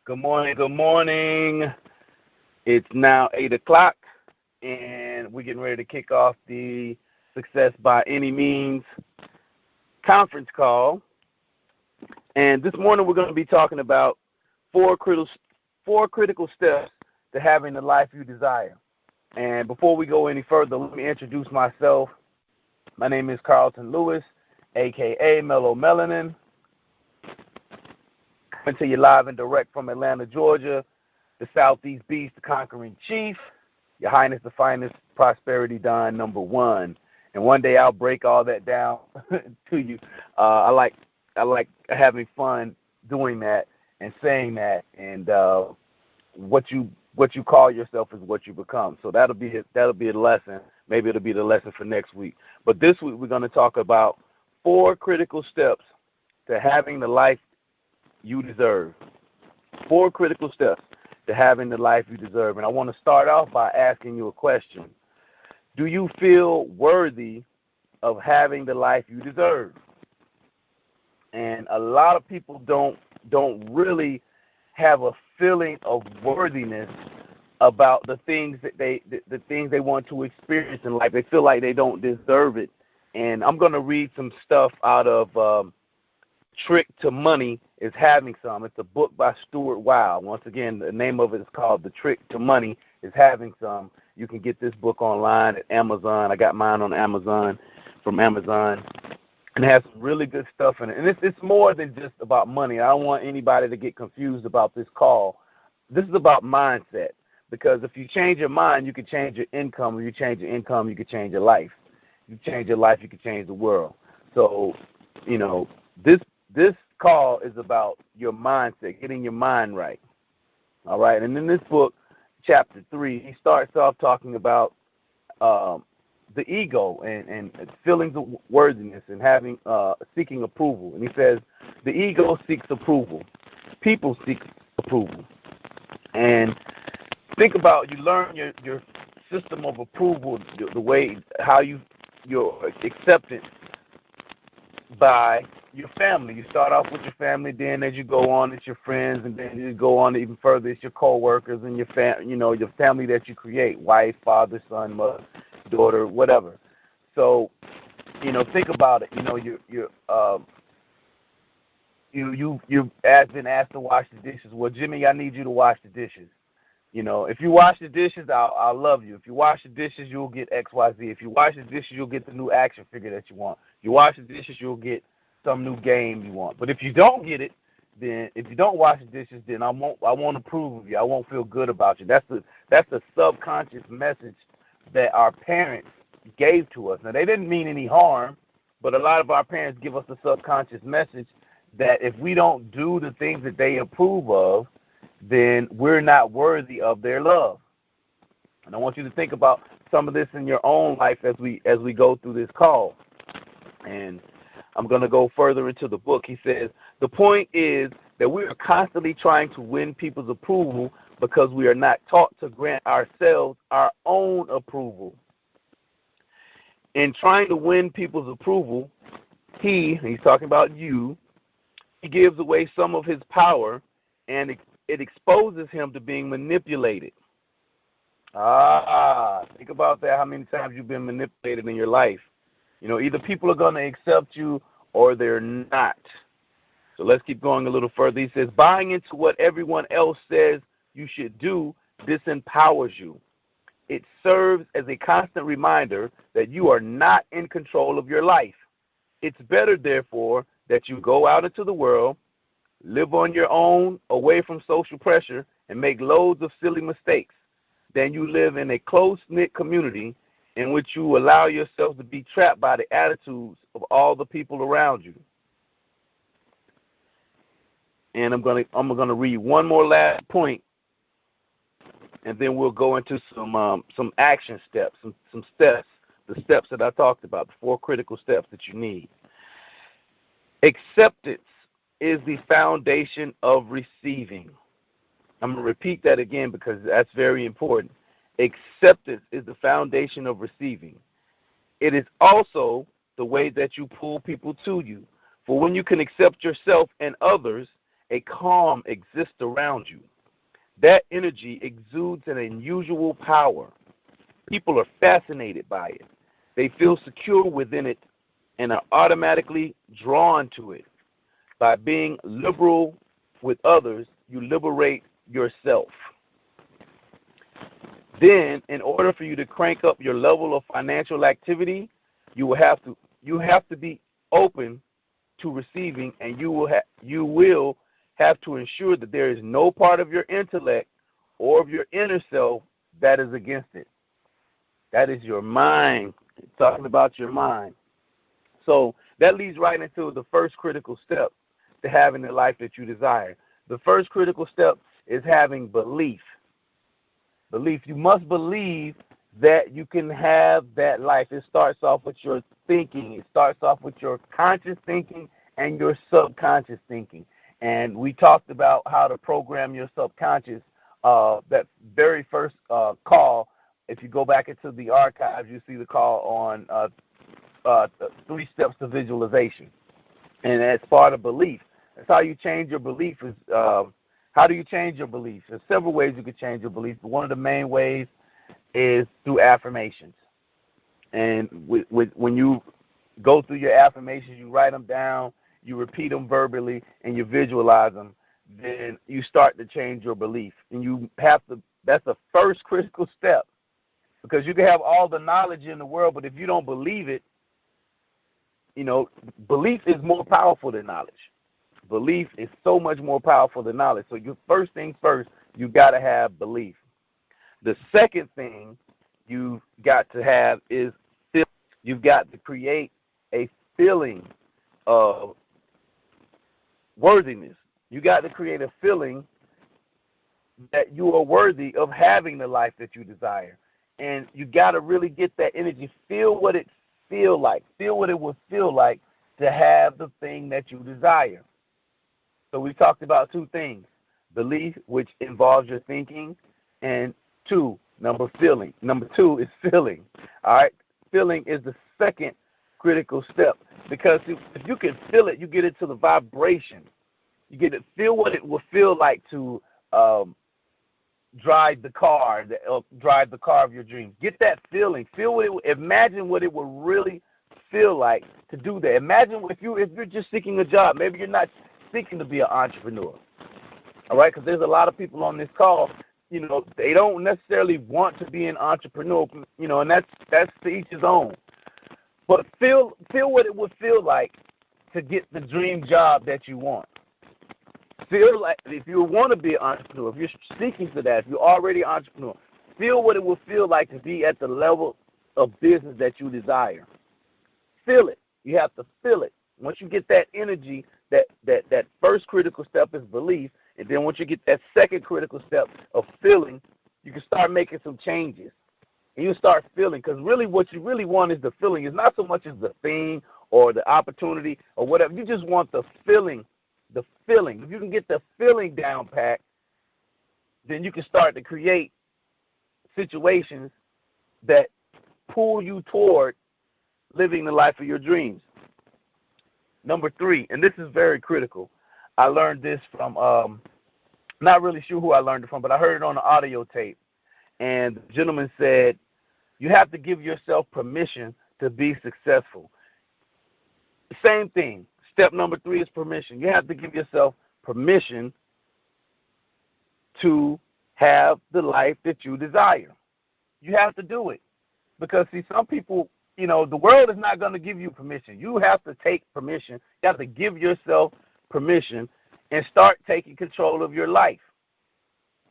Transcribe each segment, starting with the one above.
Good morning. Good morning. It's now 8 o'clock, and we're getting ready to kick off the Success by Any Means conference call. And this morning we're going to be talking about four critical steps to having the life you desire. And before we go any further, let me introduce myself. My name is Carlton Lewis, a.k.a. Mellow Melanin. Coming to you live and direct from Atlanta, Georgia, the Southeast Beast, the Conquering Chief, Your Highness, the Finest, Prosperity Don #1. And one day I'll break all that down to you. I like having fun doing that and saying that, and what you call yourself is what you become. So that'll be a lesson. Maybe it'll be the lesson for next week. But this week we're going to talk about 4 critical steps to having the life you deserve. 4 critical steps to having the life you deserve. And I want to start off by asking you a question. Do you feel worthy of having the life you deserve? And a lot of people don't really have a feeling of worthiness about the things that they want to experience in life. They feel like they don't deserve it. And I'm going to read some stuff out of Trick to Money is Having Some. It's a book by Stuart Weil. Once again, the name of it is called The Trick to Money is Having Some. You can get this book online at Amazon. I got mine on Amazon, from Amazon. And it has some really good stuff in it. And it's more than just about money. I don't want anybody to get confused about this call. This is about mindset. Because if you change your mind, you can change your income. If you change your income, you can change your life. If you change your life, you can change the world. So, this call is about your mindset, getting your mind right. All right. And in this book, chapter 3, he starts off talking about the ego and feelings of worthiness and having seeking approval. And he says the ego seeks approval. People seek approval. And think about, you learn your system of approval, the way how your acceptance by your family. You start off with your family, then as you go on, it's your friends, and then you go on even further, it's your co-workers and your family that you create, wife, father, son, mother, daughter, whatever. So, think about it. You've been asked to wash the dishes. Well, Jimmy, I need you to wash the dishes. If you wash the dishes, I'll love you. If you wash the dishes, you'll get XYZ. If you wash the dishes, you'll get the new action figure that you want. If you wash the dishes, you'll get some new game you want. But if you don't get it, then if you don't wash the dishes, then I won't approve of you. I won't feel good about you. That's the subconscious message that our parents gave to us. Now, they didn't mean any harm, but a lot of our parents give us a subconscious message that if we don't do the things that they approve of, then we're not worthy of their love. And I want you to think about some of this in your own life as we go through this call. And I'm going to go further into the book. He says, the point is that we are constantly trying to win people's approval because we are not taught to grant ourselves our own approval. In trying to win people's approval, he's talking about you, he gives away some of his power, and it exposes him to being manipulated. Think about that, how many times you've been manipulated in your life. Either people are going to accept you or they're not. So let's keep going a little further. He says, buying into what everyone else says you should do disempowers you. It serves as a constant reminder that you are not in control of your life. It's better, therefore, that you go out into the world, live on your own, away from social pressure, and make loads of silly mistakes, than you live in a close-knit community in which you allow yourself to be trapped by the attitudes of all the people around you. And I'm gonna read one more last point, and then we'll go into some action steps, some steps, the steps that I talked about, the 4 critical steps that you need. Acceptance is the foundation of receiving. I'm going to repeat that again because that's very important. Acceptance is the foundation of receiving. It is also the way that you pull people to you. For when you can accept yourself and others a calm exists around you. That energy exudes an unusual power. People are fascinated by it. They feel secure within it and are automatically drawn to it. By being liberal with others, you liberate yourself. Then, in order for you to crank up your level of financial activity, you have to be open to receiving, and you will have to ensure that there is no part of your intellect or of your inner self that is against it. That is your mind. It's talking about your mind. So that leads right into the first critical step to having the life that you desire. The first critical step is having belief. Belief. You must believe that you can have that life. It starts off with your thinking. It starts off with your conscious thinking and your subconscious thinking. And we talked about how to program your subconscious. That very first call, if you go back into the archives, you see the call on 3 steps to visualization. And that's part of belief. That's how you change your belief. How do you change your belief? There's several ways you can change your belief, but one of the main ways is through affirmations. And when you go through your affirmations, you write them down, you repeat them verbally, and you visualize them, then you start to change your belief. And you have to, that's the first critical step, because you can have all the knowledge in the world, but if you don't believe it, belief is more powerful than knowledge. Belief is so much more powerful than knowledge. So your first thing first, you got to have belief. The second thing you've got to have is feeling. You've got to create a feeling of worthiness. You got to create a feeling that you are worthy of having the life that you desire. And you got to really get that energy. Feel what it feel like. Feel what it would feel like to have the thing that you desire. So we talked about 2 things: belief, which involves your thinking, and feeling. Number 2 is feeling. All right, feeling is the second critical step, because if you can feel it, you get into the vibration. You get to feel what it will feel like to drive the car of your dreams. Get that feeling. Imagine what it would really feel like to do that. Imagine if you're just seeking a job. Maybe you're not seeking to be an entrepreneur. All right, because there's a lot of people on this call, they don't necessarily want to be an entrepreneur, and that's to each his own. But feel what it would feel like to get the dream job that you want. Feel like if you want to be an entrepreneur, if you're seeking for that, if you're already an entrepreneur, feel what it will feel like to be at the level of business that you desire. Feel it. You have to feel it. Once you get that energy, that first critical step is belief, and then once you get that second critical step of feeling, you can start making some changes. And you start feeling, because really what you really want is the feeling. It's not so much as the thing or the opportunity or whatever. You just want the feeling. The feeling. If you can get the feeling down pat, then you can start to create situations that pull you toward living the life of your dreams. Number 3, and this is very critical. I learned this from, not really sure who I learned it from, but I heard it on the audio tape. And the gentleman said, you have to give yourself permission to be successful. Same thing. Step number 3 is permission. You have to give yourself permission to have the life that you desire. You have to do it. Because, see, some people, the world is not going to give you permission. You have to take permission. You have to give yourself permission and start taking control of your life.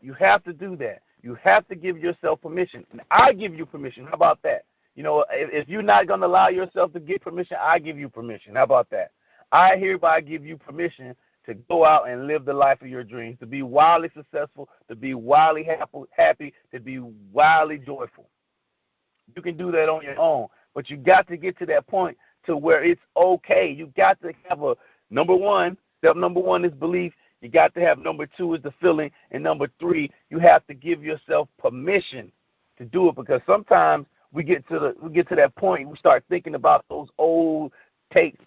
You have to do that. You have to give yourself permission. And I give you permission. How about that? If you're not going to allow yourself to get permission, I give you permission. How about that? I hereby give you permission to go out and live the life of your dreams, to be wildly successful, to be wildly happy, to be wildly joyful. You can do that on your own, but you got to get to that point to where it's okay. You got to have step number 1 is belief. You got to have number 2 is the feeling, and number 3, you have to give yourself permission to do it, because sometimes we get to that point, we start thinking about those old takes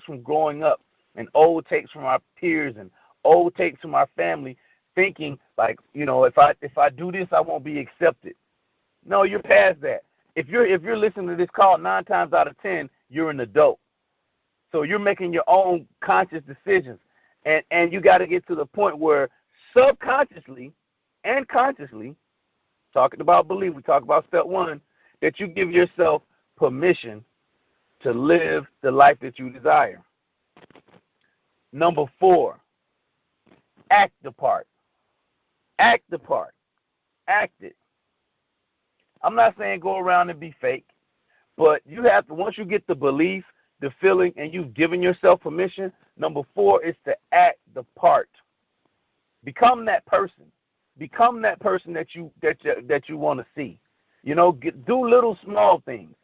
from growing up, and old takes from our peers, and old tapes from our family, thinking like, if I do this, I won't be accepted. No, you're past that. If you're listening to this call, 9 times out of 10, you're an adult. So you're making your own conscious decisions, and you got to get to the point where subconsciously and consciously, talking about belief, we talk about step 1, that you give yourself permission to live the life that you desire. Number 4, act the part. Act the part. Act it. I'm not saying go around and be fake, but you have to, once you get the belief, the feeling, and you've given yourself permission, number 4 is to act the part. Become that person. Become that person that you want to see. Do little small things.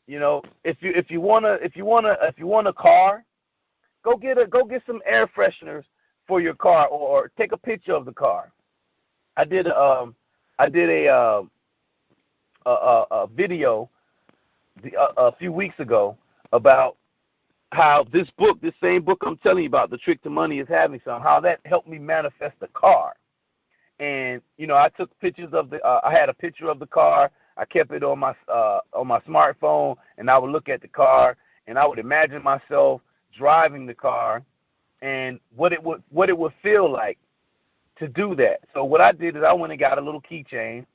If you want a car, go get some air fresheners for your car, or take a picture of the car. I did a video a few weeks ago about how this same book I'm telling you about, The Trick to Money is Having Some, how that helped me manifest the car. And I took pictures of I had a picture of the car. I kept it on my smartphone, and I would look at the car, and I would imagine myself driving the car, and what it would feel like to do that. So what I did is I went and got a little keychain,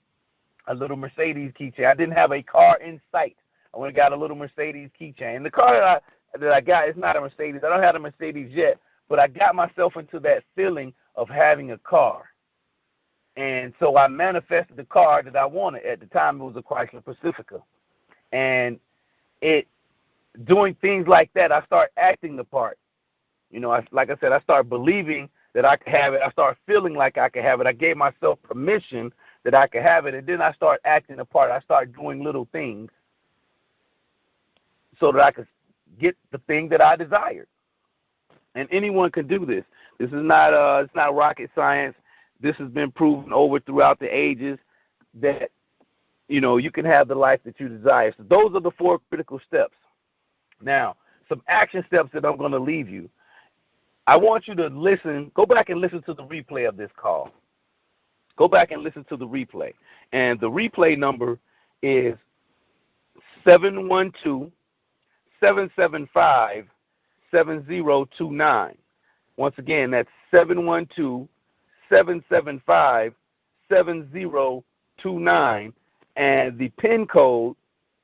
a little Mercedes keychain. I didn't have a car in sight. I went and got a little Mercedes keychain. And the car that I got is not a Mercedes. I don't have a Mercedes yet, but I got myself into that feeling of having a car. And so I manifested the car that I wanted. At the time, it was a Chrysler Pacifica. And doing things like that, I start acting the part. Like I said, I start believing that I could have it. I start feeling like I could have it. I gave myself permission that I could have it, and then I start acting the part. I start doing little things so that I could get the thing that I desired. And anyone can do this. This is not it's not rocket science. This has been proven over throughout the ages that you can have the life that you desire. So those are the 4 critical steps. Now, some action steps that I'm going to leave you. I want you to listen. Go back and listen to the replay of this call. Go back and listen to the replay. And the replay number is 712-775-7029. Once again, that's 712-775-7029. And the PIN code,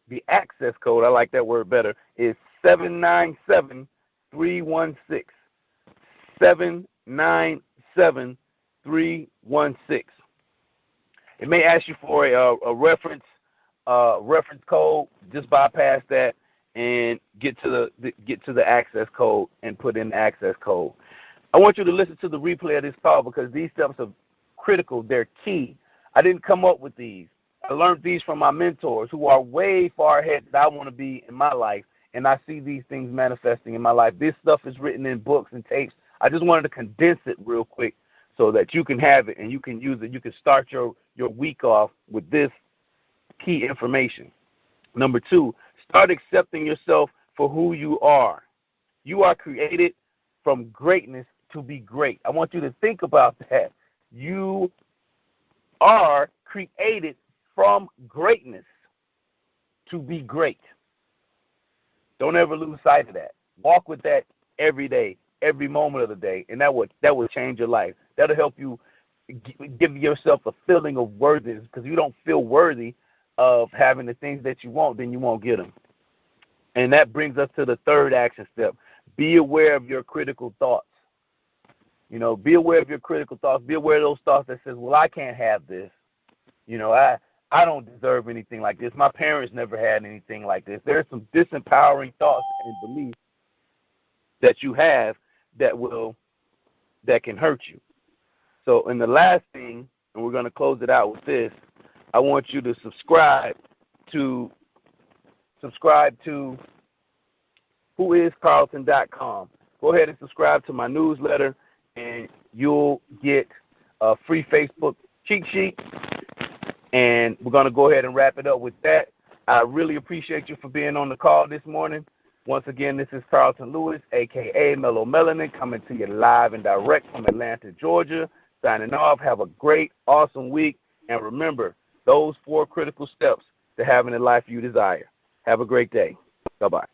the access code, I like that word better, is 797316. 797316. It may ask you for a reference code. Just bypass that and get to the access code and put in the access code. I want you to listen to the replay of this call because these steps are critical. They're key. I didn't come up with these. I learned these from my mentors who are way far ahead that I want to be in my life, and I see these things manifesting in my life. This stuff is written in books and tapes. I just wanted to condense it real quick so that you can have it and you can use it. You can start your week off with this key information. Number 2, start accepting yourself for who you are. You are created from greatness to be great. I want you to think about that. You are created from greatness to be great. Don't ever lose sight of that. Walk with that every day, every moment of the day, and that will change your life. That'll help you give yourself a feeling of worthiness, because if you don't feel worthy of having the things that you want, then you won't get them. And that brings us to the 3rd action step. Be aware of your critical thoughts. Be aware of your critical thoughts. Be aware of those thoughts that says, well, I can't have this. I don't deserve anything like this. My parents never had anything like this. There's some disempowering thoughts and beliefs that you have that can hurt you. So, and the last thing, and we're going to close it out with this, I want you to subscribe to whoiscarlton.com. Go ahead and subscribe to my newsletter, and you'll get a free Facebook cheat sheet. And we're going to go ahead and wrap it up with that. I really appreciate you for being on the call this morning. Once again, this is Carlton Lewis, a.k.a. Mellow Melanin, coming to you live and direct from Atlanta, Georgia. Signing off. Have a great, awesome week. And remember, those 4 critical steps to having the life you desire. Have a great day. Bye-bye.